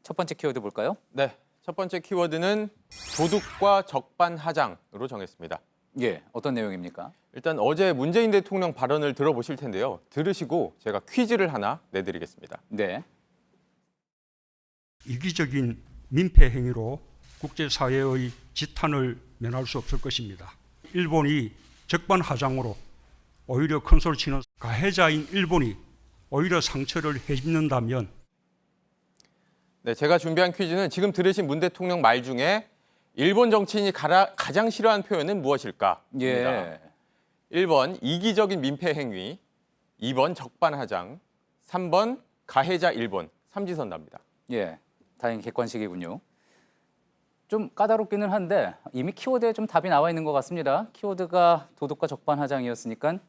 첫 번째 키워드 볼까요? 네, 첫 번째 키워드는 도둑과 적반하장으로 정했습니다. 예, 어떤 내용입니까? 일단 어제 문재인 대통령 발언을 들어보실 텐데요. 들으시고 제가 퀴즈를 하나 내드리겠습니다. 네. 이기적인 민폐 행위로 국제사회의 지탄을 면할 수 없을 것입니다. 일본이 적반하장으로 오히려 큰소리 치는 가해자인 일본이 오히려 상처를 해입는다면 네, 제가 준비한 퀴즈는 지금 들으신 문 대통령 말 중에 일본 정치인이 가장 싫어하는 표현은 무엇일까? 예. 1번 이기적인 민폐 행위, 2번 적반하장, 3번 가해자 일본, 삼지선답니다. 예. 다행히 객관식이군요. 좀 까다롭기는 한데 이미 키워드에 좀 답이 나와 있는 것 같습니다. 키워드가 도둑과 적반하장이었으니까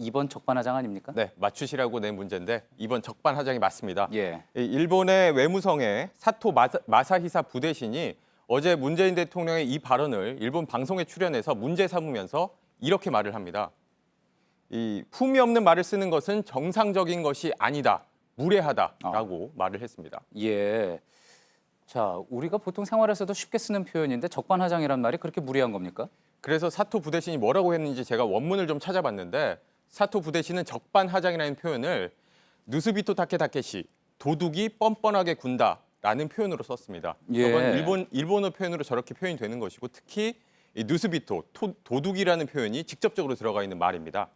2번 적반하장 아닙니까? 네, 맞추시라고 낸 문제인데 2번 적반하장이 맞습니다. 예. 일본의 외무성의 사토 마사히사 부대신이 어제 문재인 대통령의 이 발언을 일본 방송에 출연해서 문제 삼으면서 이렇게 말을 합니다. 이 품위 없는 말을 쓰는 것은 정상적인 것이 아니다, 무례하다라고 말을 했습니다. 예. 자, 우리가 보통 생활에서도 쉽게 쓰는 표현인데 적반하장이란 말이 그렇게 무리한 겁니까? 그래서 사토 부대신이 뭐라고 했는지 제가 원문을 좀 찾아봤는데 사토 부대신은 적반하장이라는 표현을 누스비토 타케다케시, 도둑이 뻔뻔하게 군다라는 표현으로 썼습니다. 예. 저건 일본어 표현으로 저렇게 표현이 되는 것이고 특히 이 누스비토, 도둑이라는 표현이 직접적으로 들어가 있는 말입니다.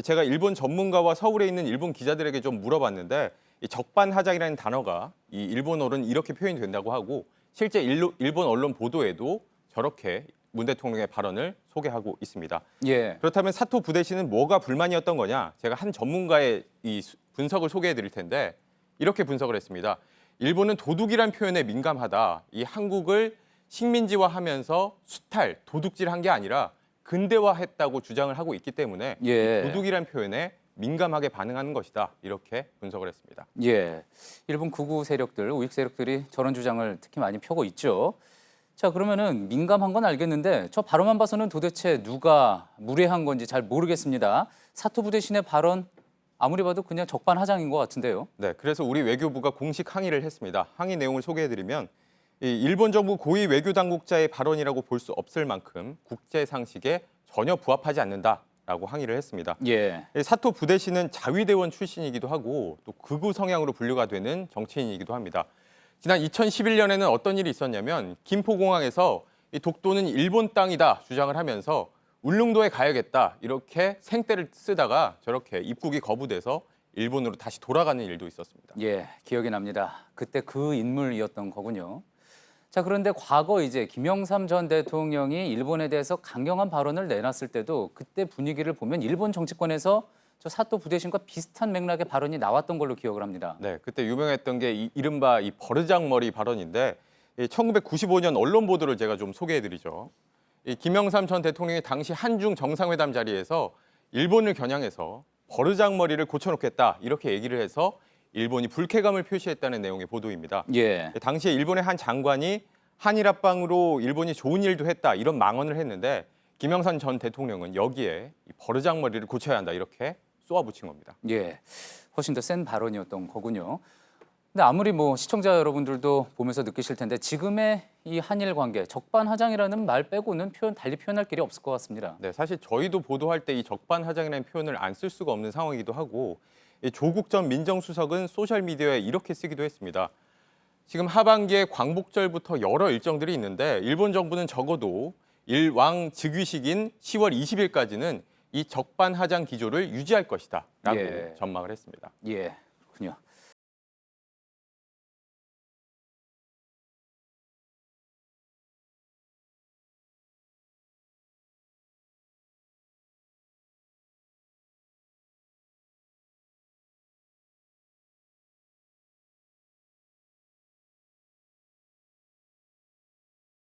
제가 일본 전문가와 서울에 있는 일본 기자들에게 좀 물어봤는데 이 적반하장이라는 단어가 이 일본어로는 이렇게 표현이 된다고 하고 실제 일본 언론 보도에도 저렇게 문 대통령의 발언을 소개하고 있습니다. 예. 그렇다면 사토 부대신은 뭐가 불만이었던 거냐? 제가 한 전문가의 이 분석을 소개해 드릴 텐데 이렇게 분석을 했습니다. 일본은 도둑이란 표현에 민감하다. 이 한국을 식민지화하면서 수탈, 도둑질한 게 아니라 근대화했다고 주장을 하고 있기 때문에 예. 도둑이란 표현에 민감하게 반응하는 것이다. 이렇게 분석을 했습니다. 예. 일본 극우 세력들, 우익 세력들이 저런 주장을 특히 많이 펴고 있죠. 자, 그러면은 민감한 건 알겠는데 저 발언만 봐서는 도대체 누가 무례한 건지 잘 모르겠습니다. 사토 부대신의 발언 아무리 봐도 그냥 적반하장인 것 같은데요. 네, 그래서 우리 외교부가 공식 항의를 했습니다. 항의 내용을 소개해드리면 이 일본 정부 고위 외교 당국자의 발언이라고 볼 수 없을 만큼 국제 상식에 전혀 부합하지 않는다라고 항의를 했습니다. 예. 사토 부대신은 자위대원 출신이기도 하고 또 극우 성향으로 분류가 되는 정치인이기도 합니다. 지난 2011년에는 어떤 일이 있었냐면 김포공항에서 이 독도는 일본 땅이다 주장을 하면서 울릉도에 가야겠다 이렇게 생떼를 쓰다가 저렇게 입국이 거부돼서 일본으로 다시 돌아가는 일도 있었습니다. 예, 기억이 납니다. 그때 그 인물이었던 거군요. 자, 그런데 과거 이제 김영삼 전 대통령이 일본에 대해서 강경한 발언을 내놨을 때도 그때 분위기를 보면 일본 정치권에서 저 사토 부대신과 비슷한 맥락의 발언이 나왔던 걸로 기억을 합니다. 네, 그때 유명했던 게 이른바 이 버르장머리 발언인데 1995년 언론 보도를 제가 좀 소개해드리죠. 이 김영삼 전 대통령이 당시 한중 정상회담 자리에서 일본을 겨냥해서 버르장머리를 고쳐놓겠다 이렇게 얘기를 해서 일본이 불쾌감을 표시했다는 내용의 보도입니다. 예. 당시에 일본의 한 장관이 한일 합방으로 일본이 좋은 일도 했다 이런 망언을 했는데 김영삼 전 대통령은 여기에 이 버르장머리를 고쳐야 한다 이렇게 쏘아붙인 겁니다. 예. 훨씬 더 센 발언이었던 거군요. 근데 아무리 뭐 시청자 여러분들도 보면서 느끼실 텐데 지금의 이 한일 관계 적반하장이라는 말 빼고는 달리 표현할 길이 없을 것 같습니다. 네, 사실 저희도 보도할 때 이 적반하장이라는 표현을 안 쓸 수가 없는 상황이기도 하고 이 조국 전 민정수석은 소셜미디어에 이렇게 쓰기도 했습니다. 지금 하반기에 광복절부터 여러 일정들이 있는데 일본 정부는 적어도 일왕 즉위식인 10월 20일까지는 이 적반하장 기조를 유지할 것이다 라고 예. 전망을 했습니다. 예, 그렇군요.